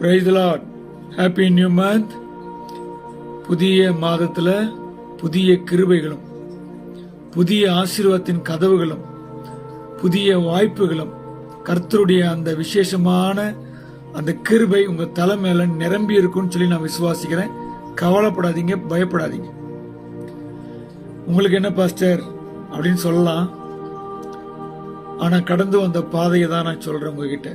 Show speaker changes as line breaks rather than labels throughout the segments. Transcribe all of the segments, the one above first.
Praise the Lord. Happy New Month. புதிய மாதத்துல புதிய கிருபைகளும் புதிய ஆசீர்வாதத்தின் கதவுகளும் புதிய வாய்ப்புகளும் கர்த்தருடைய அந்த விசேஷமான அந்த கிருபை உங்க தலை மேல நிரம்பி இருக்கும்னு சொல்லி நான் விசுவாசிக்கிறேன். கவலைப்படாதீங்க, பயப்படாதீங்க. உங்களுக்கு என்ன பாஸ்டர் அப்படின்னு சொல்லலாம். ஆனா கடந்து வந்த பாதையை தான் நான் சொல்றேன் உங்ககிட்ட.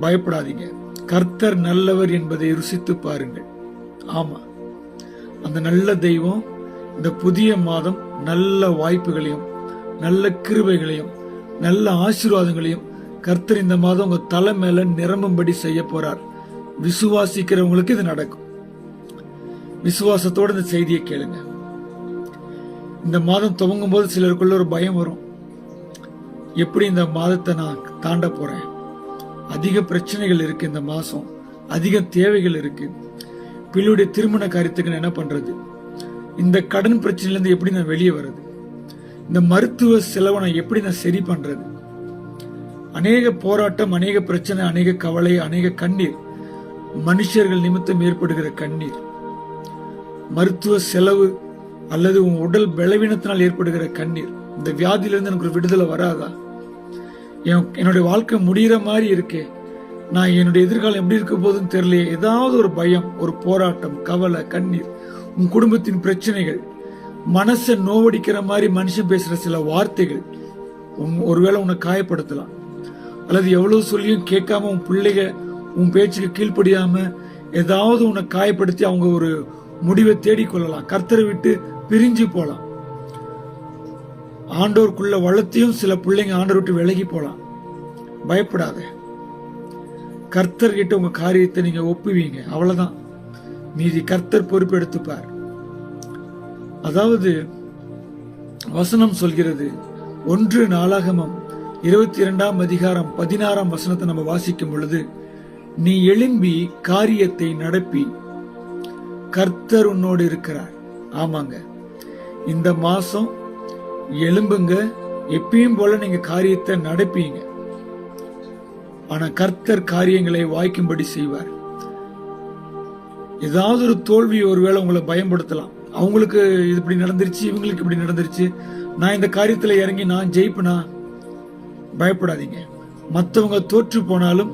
பயப்படாதீங்க. கர்த்தர் நல்லவர் என்பதை ருசித்து பாருங்கள். ஆமா, அந்த நல்ல தெய்வம் இந்த புதிய மாதம் நல்ல வாய்ப்புகளையும் நல்ல கிருபைகளையும் நல்ல ஆசீர்வாதங்களையும் கர்த்தர் இந்த மாதம் உங்க தலை மேல நிரம்பும்படி செய்ய போறார். விசுவாசிக்கிறவங்களுக்கு இது நடக்கும். விசுவாசத்தோட இந்த செய்தியை கேளுங்க. இந்த மாதம் துவங்கும் போது சிலருக்குள்ள ஒரு பயம் வரும். எப்படி இந்த மாதத்தை நான் தாண்ட போறேன்? அதிக பிரச்சனைகள் இருக்கு, இந்த மாசம் அதிக தேவைகள் இருக்கு. பிள்ளையுடைய திருமண காரியத்துக்கு நான் என்ன பண்றது? இந்த கடன் பிரச்சனையில இருந்து எப்படி நான் வெளியே வர்றது? இந்த மருத்துவ செலவை நான் எப்படி நான் சரி பண்றது? அநேக போராட்டம், அநேக பிரச்சனை, அநேக கவலை, அநேக கண்ணீர், மனுஷர்கள் நிமித்தம் ஏற்படுகிற கண்ணீர், மருத்துவ செலவு அல்லது உன் உடல் பலவீனத்தினால் ஏற்படுகிற கண்ணீர். இந்த வியாதியிலிருந்து எனக்கு ஒரு விடுதலை வராதா? என்னுடைய வாழ்க்கை முடிகிற மாதிரி இருக்கே, நான் என்னுடைய எதிர்காலம் எப்படி இருக்க போதுன்னு தெரியலையே. ஏதாவது ஒரு பயம், ஒரு போராட்டம், கவலை, கண்ணீர், உன் குடும்பத்தின் பிரச்சனைகள், மனசை நோவடிக்கிற மாதிரி மனுஷன் பேசுற சில வார்த்தைகள் ஒருவேளை உன்னை காயப்படுத்தலாம். அல்லது எவ்வளவு சொல்லியும் கேட்காம உன் பிள்ளைங்க உன் பேச்சுக்கு கீழ்ப்படியாம ஏதாவது உன்னை காயப்படுத்தி அவங்க ஒரு முடிவை தேடிக்கொள்ளலாம். கர்த்தரை விட்டு பிரிஞ்சு போலாம். ஆண்டோருக்குள்ள வளர்த்தியும் சில பிள்ளைங்க ஆண்டோர் விட்டு விலகி போலாம். பயப்படாத. கர்த்தர் கிட்ட உங்க காரியத்தை நீங்க ஒப்புவீங்க, அவ்வளவுதான். மீதி கர்த்தர் பொறுப்பெடுத்துப்பார். அதாவது வசனம் சொல்கிறது, 1 நாளாகமம் 22ஆம் அதிகாரம் 16ஆம் வசனத்தை நம்ம வாசிக்கும் பொழுது, நீ எழும்பி காரியத்தை நடப்பி, கர்த்தர் உன்னோடு இருக்கிறார். ஆமாங்க, இந்த மாசம் எழும்புங்க. எப்பயும் போல நீங்க காரியத்தை நடப்பீங்க. ஆனா கர்த்தர் காரியங்களை வாய்க்கும்படி செய்வார். ஏதாவது ஒரு தோல்வி ஒருவேளை உங்களை பயன்படுத்தலாம். அவங்களுக்கு இது இப்படி நடந்துருச்சு, இவங்களுக்கு இப்படி நடந்துருச்சு, நான் இந்த காரியத்துல இறங்கி நான் ஜெயிப்பனா? பயப்படாதீங்க. மற்றவங்க தோற்று போனாலும்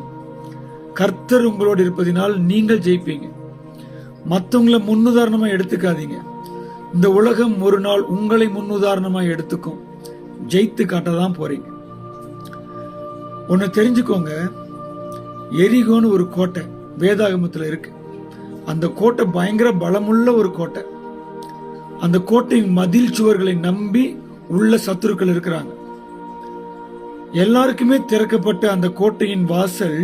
கர்த்தர் உங்களோடு இருப்பதினால் நீங்கள் ஜெயிப்பீங்க. மற்றவங்களை முன்னுதாரணமா எடுத்துக்காதீங்க. இந்த உலகம் ஒரு நாள் உங்களை முன்னுதாரணமா எடுத்துக்கும். ஜெயித்து காட்டதான் போறீங்க. ஒன்னு தெரிஞ்சுக்கோங்க, எரிகோன்னு ஒரு கோட்டை வேதாகமத்துல இருக்கு. அந்த கோட்டை பயங்கர பலமுள்ள ஒரு கோட்டை. அந்த கோட்டையின் மதில் சுவர்களை நம்பி உள்ள சத்துருக்கள் இருக்கிறாங்க. எல்லாருக்குமே திறக்கப்பட்ட அந்த கோட்டையின் வாசல்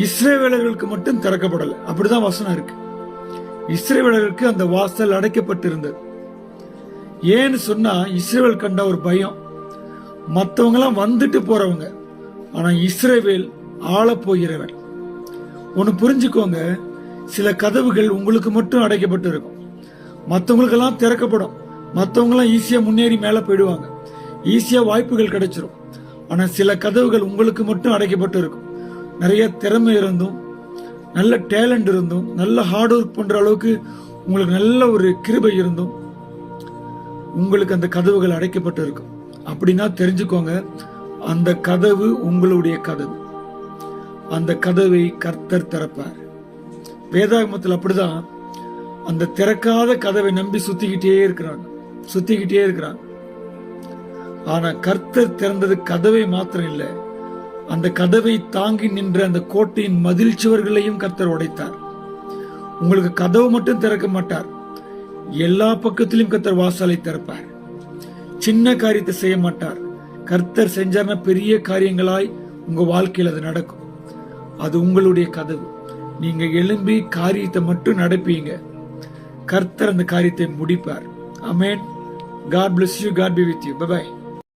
இஸ்ரவேலர்களுக்கு மட்டும் திறக்கப்படல. அப்படிதான் வசனம் இருக்கு. இஸ்ரவேலர்களுக்கு அந்த வாசல் அடைக்கப்பட்டிருந்தது. ஏன்னு சொன்னா, இஸ்ரவேல் கண்ட ஒரு பயம். மற்றவங்க எல்லாம் வந்துட்டு போறவங்க, ஆனா இஸ்ரவேல் ஆள போகிறவன். ஒன்னு புரிஞ்சுக்கோங்க, சில கதவுகள் உங்களுக்கு மட்டும் அடைக்கப்பட்டு இருக்கும், மற்றவங்களுக்கெல்லாம் திறக்கப்படும். மற்றவங்க எல்லாம் ஈஸியா முன்னேறி மேல போயிடுவாங்க, ஈஸியா வாய்ப்புகள் கிடைச்சிரும். ஆனா சில கதவுகள் உங்களுக்கு மட்டும் அடைக்கப்பட்டு இருக்கும். நிறைய திறமை இருந்தும், நல்ல டேலண்ட் இருந்தும், நல்ல ஹார்ட் ஒர்க் பண்ற அளவுக்கு உங்களுக்கு நல்ல ஒரு கிருபை இருந்தும் உங்களுக்கு அந்த கதவுகள் அடைக்கப்பட்டு இருக்கும். அப்படின்னா தெரிஞ்சுக்கோங்க, அந்த கதவு உங்களுடைய கதவு. அந்த கதவை கர்த்தர் திறப்பார். வேதாகமத்தில் அப்படிதான். அந்த திறக்காத கதவை நம்பி சுத்திக்கிட்டே இருக்கிறாங்க. ஆனா கர்த்தர் திறந்தது கதவை மாத்திரம் இல்லை, அந்த கதவை தாங்கி நின்ற அந்த கோட்டையின் மதில் சுவர்களையும் கர்த்தர் உடைத்தார். உங்களுக்கு கதவு மட்டும் திறக்க மாட்டார், எல்லா பக்கத்திலும் கர்த்தர் வாசலை திறப்பார். சின்ன காரியத்தை செய்ய மாட்டார். கர்த்தர் செஞ்சார்னா பெரிய காரியங்களாய் உங்க வாழ்க்கையில் அது நடக்கும். அது உங்களுடைய கதவு. நீங்க எழும்பி காரியத்தை மட்டும் நடப்பீங்க. கர்த்தர் அந்த காரியத்தை முடிப்பார். ஆமென். God bless you. God be with you. Bye bye.